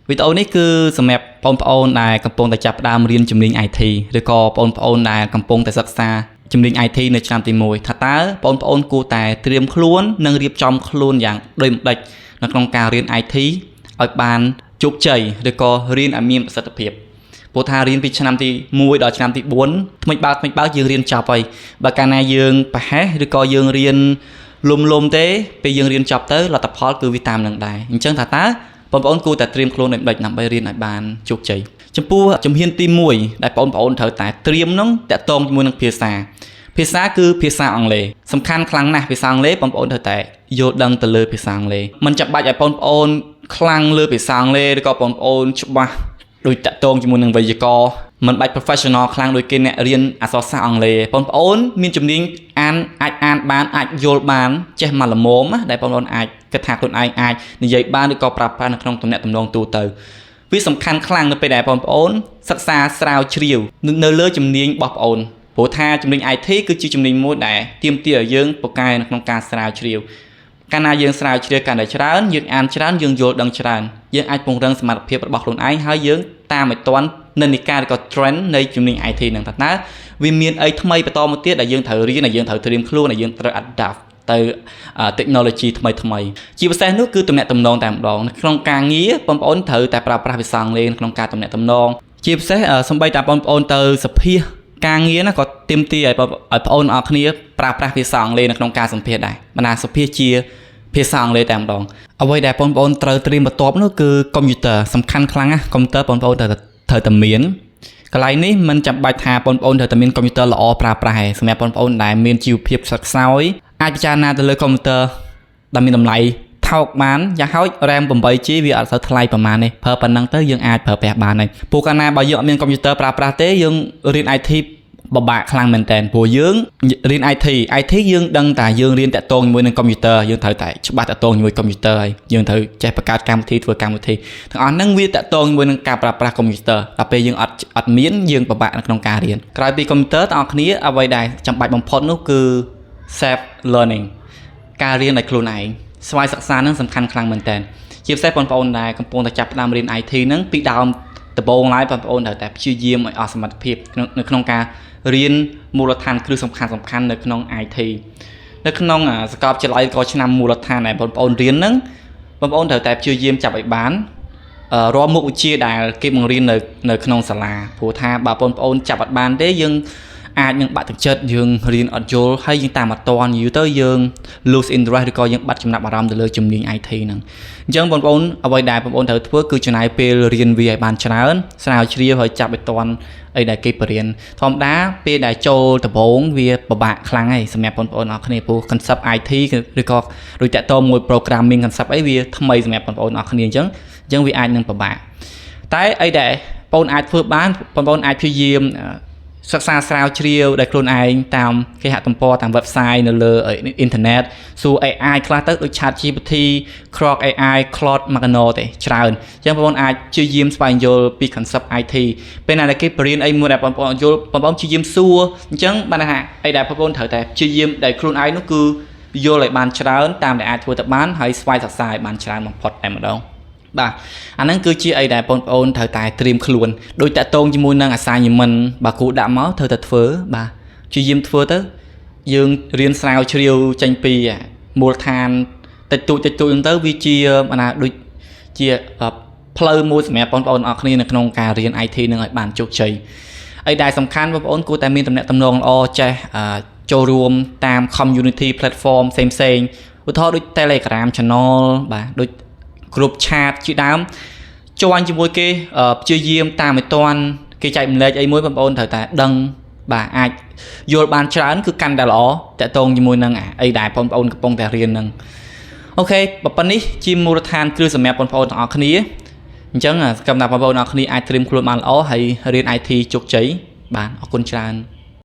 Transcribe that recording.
វីដេអូនេះគឺសម្រាប់បងប្អូនដែលកំពុងតែចាប់ផ្ដើមរៀនជំនាញ IT ឬក៏បងប្អូនដែលកំពុងតែសិក្សាជំនាញ IT នៅឆ្នាំទី1ថាតើបងប្អូនគួរតែត្រៀមខ្លួននិងរៀបចំខ្លួនយ៉ាងដូចម្តេចនៅក្នុងការរៀន IT ឲ្យបានជោគជ័យឬក៏រៀនឲ្យមានប្រសិទ្ធភាពព្រោះថារៀនពីឆ្នាំទី1ដល់ឆ្នាំទី4ថ្មិចបើយើងរៀនចប់ហើយបើកាលណាយើងប្រហែសឬក៏យើងរៀនលំទេពេលយើងរៀនចប់ទៅលទ្ធផលគឺវាតាមនឹងដែរអញ្ចឹងថាតើបងប្អូនគួរតែត្រៀមខ្លួនដូចម្តេចដើម្បីរៀនឲ្យបានជោគជ័យចំពោះជំហានទី1ដែលបងប្អូនត្រូវតែត្រៀមនោះតាក់ទងជាមួយនឹងភាសាគឺភាសាអង់គ្លេសសំខាន់ខ្លាំងណាស់ភាសាអង់គ្លេសបងប្អូនត្រូវតែយល់ដឹងទៅលើភាសាអង់គ្លេសមិនចាំបាច់ឲ្យបងប្អូនខ្លាំងលើភាសាអង់គ្លេសឬក៏បងប្អូនច្បាស់ដូចតាក់ទងជាមួយនឹងវេយ្យាករណ៍មិនបាច់ professional ខ្លាំងដូចគេអ្នករៀនអក្សរសាស្ត្រអង់គ្លេសបងប្អូនមានជំនាញអាចអានបានអាចយល់បានចេះមកល្មមដែលបងប្អូនអាចគិតថាខ្លួនឯងអាចនិយាយបានឬក៏ប្រើប្រាស់នៅក្នុងទំនាក់ទំនងទូទៅវាសំខាន់ខ្លាំងនៅពេលដែលបងប្អូនសិក្សាស្រាវជ្រាវនៅលើជំនាញរបស់បងប្អូនព្រោះថាជំនាញ IT គឺជាជំនាញមួយដែលទាមទារឲ្យយើងពូកែនៅក្នុងការស្រាវជ្រាវកាលណាយើងស្រាវជ្រាវកាន់តែច្រើនយើងអានច្រើនយើងយល់ដឹងច្រើនយើងអាចពង្រឹងសមត្ថភាពរបស់ខ្លួនឯងហើយយើងតាមឲ្យទាន់និន្នាការឬក៏ trend នៃជំនាញ IT ហ្នឹងតើវាមានអីថ្មីបន្តមកទៀតដែលយើងត្រូវរៀនដែលយើងត្រូវត្រៀមខ្លួនដែលយើងត្រូវ adapt ទៅ technology ថ្មីជាពិសេសនោះគឺទំនាក់ទំនងតែម្ដងក្នុងការងារបងប្អូនត្រូវតែប្រើប្រាស់ភាសាអង់គ្លេសក្នុងការទំនាក់ទំនងជាពិសេសសម្បីតែបងប្អូនទៅសភាការងារណាក៏ទាមទារឲ្យបងប្អូនអរគ្នាប្រើប្រាស់ភាសាអង់គ្លេសនៅក្នុងការសម្ភាសន៍ដែរបណ្ដាសភាជាភាសាអង់គ្លេសតែម្ដងអ្វីដែលបងប្អូនត្រូវត្រៀមបន្ទាប់នោះគឺកុំព្យូទ័រសំខាន់ខ្លាំងណាស់កុំព្យូទ័របងប្អូនត្រូវតែមានកន្លែងនេះមិនចាំបាច់ថាបងប្អូនត្រូវតែមានកុំព្យូទ័រល្អប្រើប្រាស់ទេសម្រាប់បងប្អូនដែលមានជីវភាពខ្សត់ខ្សោយអាចពិចារណាទៅលើកុំព្យូទ័រដែលមានតម្លៃថោកបានយ៉ាងហោច RAM 8GB វាអត់សូវថ្លៃប្រហែលនេះប្រើប៉ុណ្ណឹងទៅយើងអាចប្រើប្រាស់បានហើយព្រោះកាលណាបើយើងអត់មានកុំព្យូទ័រប្រើប្រាស់ទេយើងរៀន IT បបាក់ខ្លាំងមែនតើព្រោះយើងរៀន IT យើងដឹងតែយើងរៀនតាក់ទងជាមួយនឹងកុំព្យូទ័រយើងត្រូវតែច្បាស់តាក់ទងជាមួយកុំព្យូទ័រហើយយើងត្រូវចេះបង្កើតកម្មវិធីធ្វើកម្មវិធីទាំងអស់ហ្នឹងវាតាក់ទងជាមួយនឹងការប្រើប្រាស់កុំព្យូទ័រដល់ពេលយើងអត់មានយើងពិបាកនៅក្នុងការរៀនក្រៅពីកុំព្យូទ័រទាំងអស់គ្នាអ្វីដែលចាំបាច់បំផុតនោះគឺ self learning ការរៀនដោយខ្លួនឯងស្វ័យសិក្សាហ្នឹងសំខាន់ខ្លាំងមែនតើជាពិសេសបងប្អូនដែលកំពុងតែចាប់ផ្ដើមរៀន IT ហ្នឹងពីដើមដំបូងឡើយបងប្អូនត្រូវតែព្យាយាមឲ្យអស់សមត្ថភាពនៅក្នុងការរៀនមូលដ្ឋានគ្រឹះសំខាន់នៅក្នុង IT នៅក្នុងសាកលវិទ្យាល័យក៏ឆ្នាំមូលដ្ឋានដែលបងប្អូនរៀនហ្នឹងបងប្អូនត្រូវតែព្យាយាមចាប់ឲ្យបានរាល់មុខវិជ្ជាដែលគេបង្រៀននៅក្នុងសាលាព្រោះថាបើបងប្អូនចាប់អត់បានទេយើងអាចនឹងបាក់ទឹកចិត្តយើងរៀនអត់យល់ហើយយើងតាមអត់ទាន់យូរទៅយើង lose interest ឬក៏យើងបាត់ចំណាប់អារម្មណ៍ទៅលើជំនាញ IT ហ្នឹងអញ្ចឹងបងប្អូនអ្វីដែលបងប្អូនត្រូវធ្វើគឺចំណាយពេលរៀនវាឲ្យបានច្រើនស្រាវជ្រាវហើយចាប់ឲ្យទាន់អីដែលគេបរៀនធម្មតាពេលដែលចូលដំបូងវាពិបាកខ្លាំងហើយសម្រាប់បងប្អូនអរគ្នាព្រោះ concept IT ឬក៏ដូចតាក់ទងមួយ programming concept អីវាថ្មីសម្រាប់បងប្អូនអរគ្នាអញ្ចឹងវាអាចនឹងពិបាកតែអីដែលបងប្អូនអាចធ្វើបានបងប្អូនអាចព្យាយាមសិក្សាស្រាវជ្រាវដោយខ្លួនឯងតាមគេហទំព័រតាម website នៅលើអ៊ីនធឺណិតសួរ AI ខ្លះទៅដូច ChatGPT Claude AI Claude Magno ទេច្រើនអញ្ចឹងបងប្អូនអាចព្យាយាមស្វែងយល់ពី concept IT ពេលណាដែលគេបរៀនអីមួយដែលបងប្អូនយល់បងប្អូនព្យាយាមសួរអញ្ចឹងបានថាអីដែលបងប្អូនត្រូវតែព្យាយាមដោយខ្លួនឯងនោះគឺយល់ឲ្យបានច្រើនតាមដែលអាចធ្វើទៅបានហើយស្វ័យសិក្សាឲ្យបានច្រើនបំផុតតែម្ដងបាទអាហ្នឹងគឺជាអីដែលបងប្អូនត្រូវតែត្រៀមខ្លួនដោយតាក់ទងជាមួយនឹង assignment បើគ្រូដាក់មកត្រូវតែធ្វើបាទព្យាយាមធ្វើទៅយើងរៀនស្រាវជ្រាវចេញពីមូលដ្ឋានតិចតួចហ្នឹងទៅវាជាដូចជាផ្លូវមួយសម្រាប់បងប្អូនអរគ្នានៅក្នុងការរៀន IT នឹងឲ្យបានជោគជ័យអីដែលសំខាន់បងប្អូនគួរតែមានទំនាក់ទំនងល្អចេះចូលរួមតាម community platform ផ្សេងឧទាហរណ៍ដូច Telegram channel បាទដូចគ្រប់ឆាតជាដើមចូលជាមួយគេព្យាយាមតាមឲ្យតាន់គេចែកម្លែកអីមួយបងប្អូនត្រូវតែដឹងបាទអាចយល់បានច្រើនគឺកាន់តែល្អតាក់ទងជាមួយនឹងអីដែលបងប្អូនកំពុងតែរៀននឹងអូខេប៉ុណ្នេះជាមូលដ្ឋានគ្រឹះសម្រាប់បងប្អូនទាំងអស់គ្នាអញ្ចឹងសកម្មភាពបងប្អូនទាំងអស់គ្នាអាចត្រៀមខ្លួនបានល្អហើយរៀន IT ជោគជ័យបាទអរគុណច្រើន